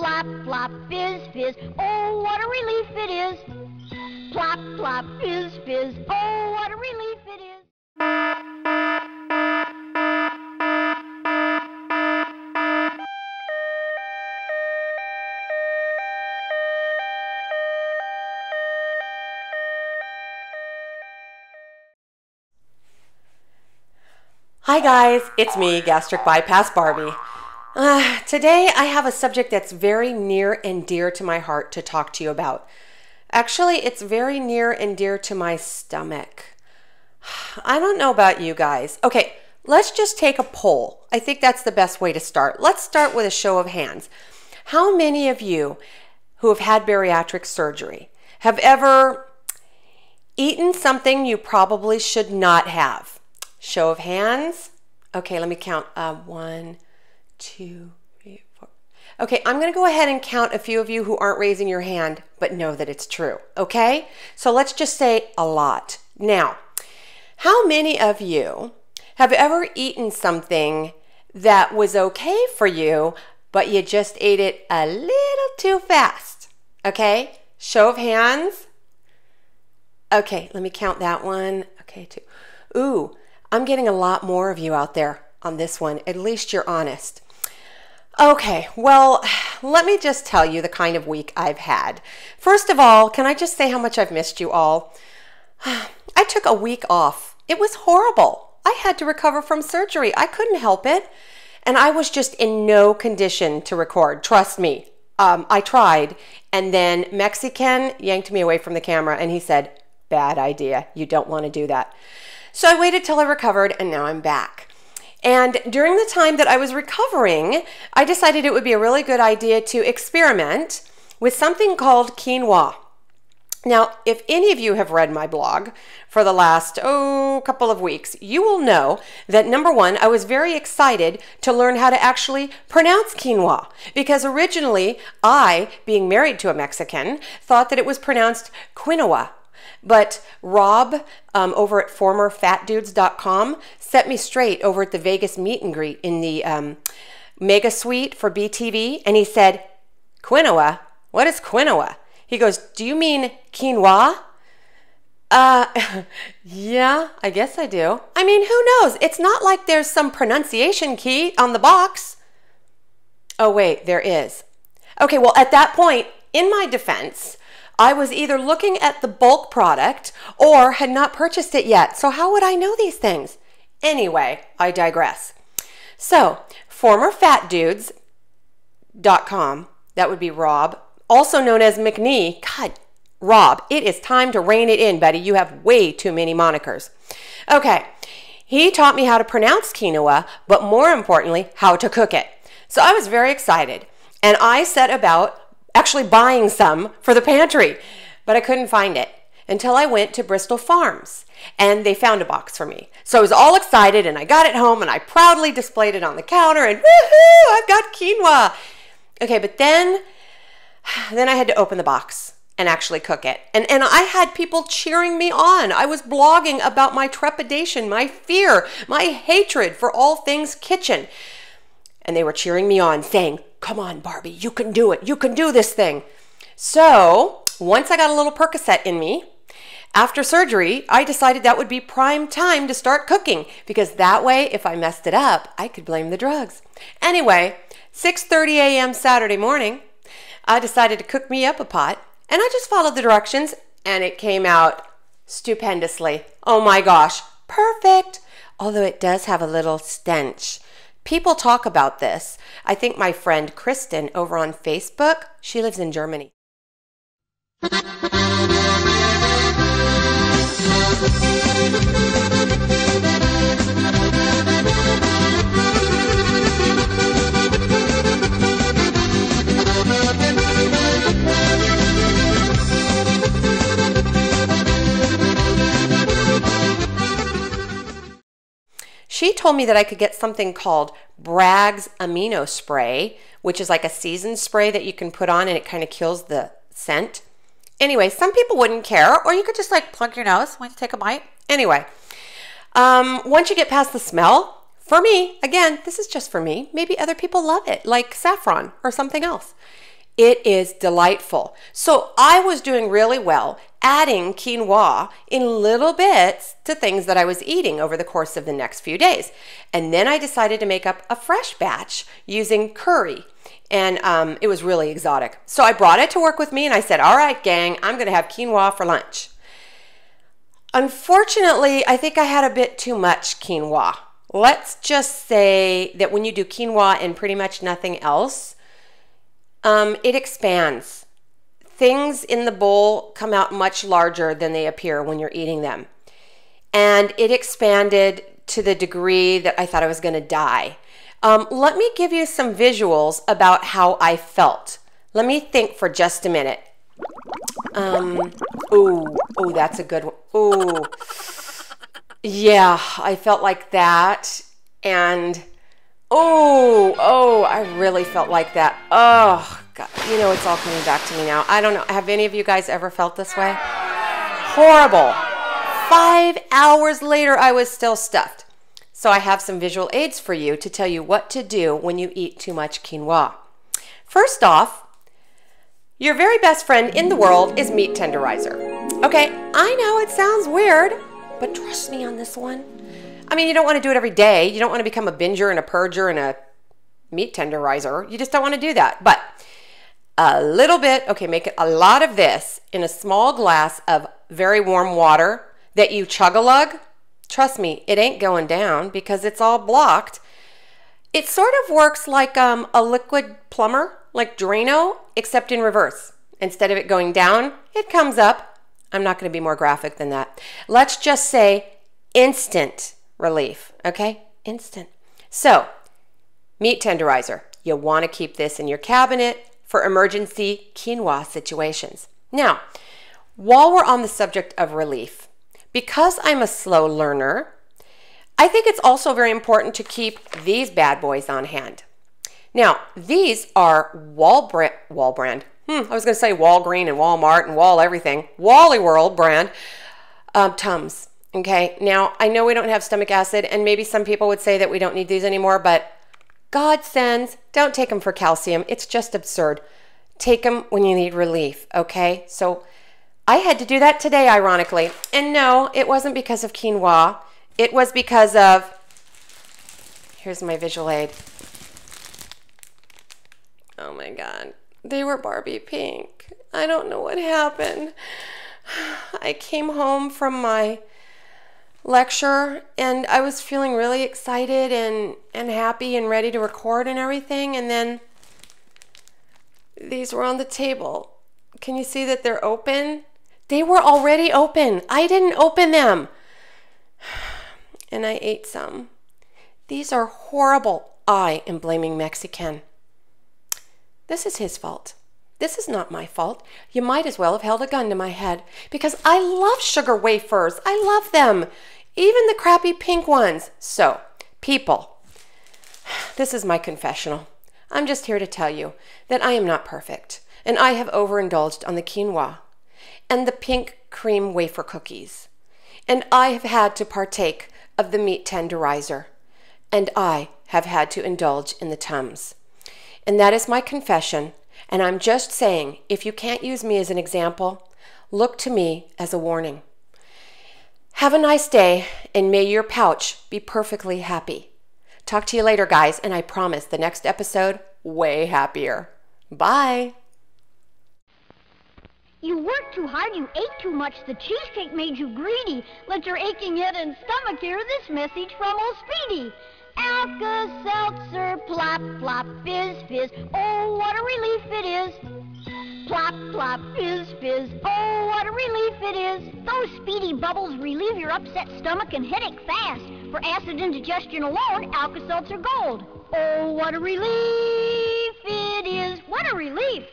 Plop, plop, fizz, fizz, oh, what a relief it is. Plop, plop, fizz, fizz, oh, what a relief it is. Hi guys, it's me, Gastric Bypass Barbie. Today I have a subject that's very near and dear to my heart to talk to you about. Actually, it's very near and dear to my stomach. I don't know about you guys. Okay, let's just take a poll. I think that's the best way to start. Let's start with a show of hands. How many of you who have had bariatric surgery have ever eaten something you probably should not have? Show of hands. Okay, let me count. 1, 2, 3, 4. Okay, I'm going to go ahead and count a few of you who aren't raising your hand, but know that it's true. Okay? So let's just say a lot. Now, how many of you have ever eaten something that was okay for you, but you just ate it a little too fast? Okay? Show of hands. Okay, let me count that one. Okay, 2. Ooh. I'm getting a lot more of you out there on this one. At least you're honest. Okay, well, let me just tell you the kind of week I've had. First of all, can I just say how much I've missed you all? I took a week off. It was horrible. I had to recover from surgery. I couldn't help it. And I was just in no condition to record. Trust me. I tried. And then Mexican yanked me away from the camera and he said, "Bad idea. You don't want to do that." So I waited till I recovered and now I'm back. And during the time that I was recovering, I decided it would be a really good idea to experiment with something called quinoa. Now, if any of you have read my blog for the last, couple of weeks, you will know that number one, I was very excited to learn how to actually pronounce quinoa because originally I, being married to a Mexican, thought that it was pronounced quinoa. But Rob over at formerfatdudes.com set me straight over at the Vegas meet and greet in the mega suite for BTV. And he said, "Quinoa? What is quinoa?" He goes, "Do you mean quinoa?" Yeah, I guess I do. I mean, who knows? It's not like there's some pronunciation key on the box. Oh, wait, there is. Okay, well, at that point, in my defense, I was either looking at the bulk product or had not purchased it yet. So how would I know these things? Anyway, I digress. So, formerfatdudes.com, that would be Rob, also known as McNee. God, Rob, it is time to rein it in, buddy. You have way too many monikers. Okay, he taught me how to pronounce quinoa, but more importantly, how to cook it. So I was very excited, and I set about actually buying some for the pantry, but I couldn't find it until I went to Bristol Farms and they found a box for me. So I was all excited and I got it home and I proudly displayed it on the counter and woohoo, I've got quinoa. Okay, but then I had to open the box and actually cook it. And I had people cheering me on. I was blogging about my trepidation, my fear, my hatred for all things kitchen. And they were cheering me on saying, "Come on, Barbie, you can do it. You can do this thing." So once I got a little Percocet in me, after surgery, I decided that would be prime time to start cooking because that way, if I messed it up, I could blame the drugs. Anyway, 6:30 a.m. Saturday morning, I decided to cook me up a pot and I just followed the directions and it came out stupendously. Oh my gosh, perfect. Although it does have a little stench. People talk about this. I think my friend Kristen over on Facebook, she lives in Germany. She told me that I could get something called Bragg's Amino Spray, which is like a seasoned spray that you can put on and it kind of kills the scent. Anyway, some people wouldn't care, or you could just like plug your nose when you take a bite. Anyway, once you get past the smell, For me, again, this is just for me. Maybe other people love it, like saffron or something else. It is delightful. So I was doing really well adding quinoa in little bits to things that I was eating over the course of the next few days. And then I decided to make up a fresh batch using curry. And it was really exotic. So I brought it to work with me and I said, all right, gang, I'm going to have quinoa for lunch. Unfortunately, I think I had a bit too much quinoa. Let's just say that when you do quinoa and pretty much nothing else, it expands. Things in the bowl come out much larger than they appear when you're eating them. And it expanded to the degree that I thought I was going to die. Let me give you some visuals about how I felt. Let me think for just a minute. Ooh, that's a good one. Ooh, yeah, I felt like that. And I really felt like that. Oh, God, you know, it's all coming back to me now. I don't know. Have any of you guys ever felt this way? Horrible. 5 hours later, I was still stuffed. So I have some visual aids for you to tell you what to do when you eat too much quinoa. First off, your very best friend in the world is meat tenderizer. Okay, I know it sounds weird, but trust me on this one. I mean, you don't want to do it every day. You don't want to become a binger and a purger and a meat tenderizer. You just don't want to do that. But a little bit, okay, make it a lot of this in a small glass of very warm water that you chug-a-lug. Trust me, it ain't going down because it's all blocked. It sort of works like a liquid plumber, like Drano, except in reverse. Instead of it going down, it comes up. I'm not going to be more graphic than that. Let's just say instant relief, okay? Instant. So, meat tenderizer. You'll want to keep this in your cabinet for emergency quinoa situations. Now, while we're on the subject of relief, because I'm a slow learner, I think it's also very important to keep these bad boys on hand. Now, these are Walgreen and Walmart and Wall everything, Wally World brand Tums. Okay, now I know we don't have stomach acid, and maybe some people would say that we don't need these anymore, but God sends, don't take them for calcium. It's just absurd. Take them when you need relief, okay? So I had to do that today, ironically. And no, it wasn't because of quinoa. It was because of, here's my visual aid. Oh my God, they were Barbie pink. I don't know what happened. I came home from my lecture and I was feeling really excited and happy and ready to record and everything, and then these were on the table. Can you see that they're open? They were already open. I didn't open them. And I ate some. These are horrible. I am blaming Mexican. This is his fault. This is not my fault. You might as well have held a gun to my head because I love sugar wafers. I love them. Even the crappy pink ones. So, people, this is my confessional. I'm just here to tell you that I am not perfect, and I have overindulged on the quinoa and the pink cream wafer cookies, and I have had to partake of the meat tenderizer, and I have had to indulge in the Tums. And that is my confession, and I'm just saying, if you can't use me as an example, look to me as a warning. Have a nice day, and may your pouch be perfectly happy. Talk to you later, guys, and I promise the next episode, way happier. Bye. You worked too hard, you ate too much, the cheesecake made you greedy. Let your aching head and stomach hear this message from old Speedy. Alka-Seltzer, plop, plop, fizz, fizz, oh, what a relief it is. Plop, plop, fizz, fizz, oh, what a relief it is. Those Speedy bubbles relieve your upset stomach and headache fast. For acid indigestion alone, Alka-Seltzer Gold. Oh, what a relief it is. What a relief.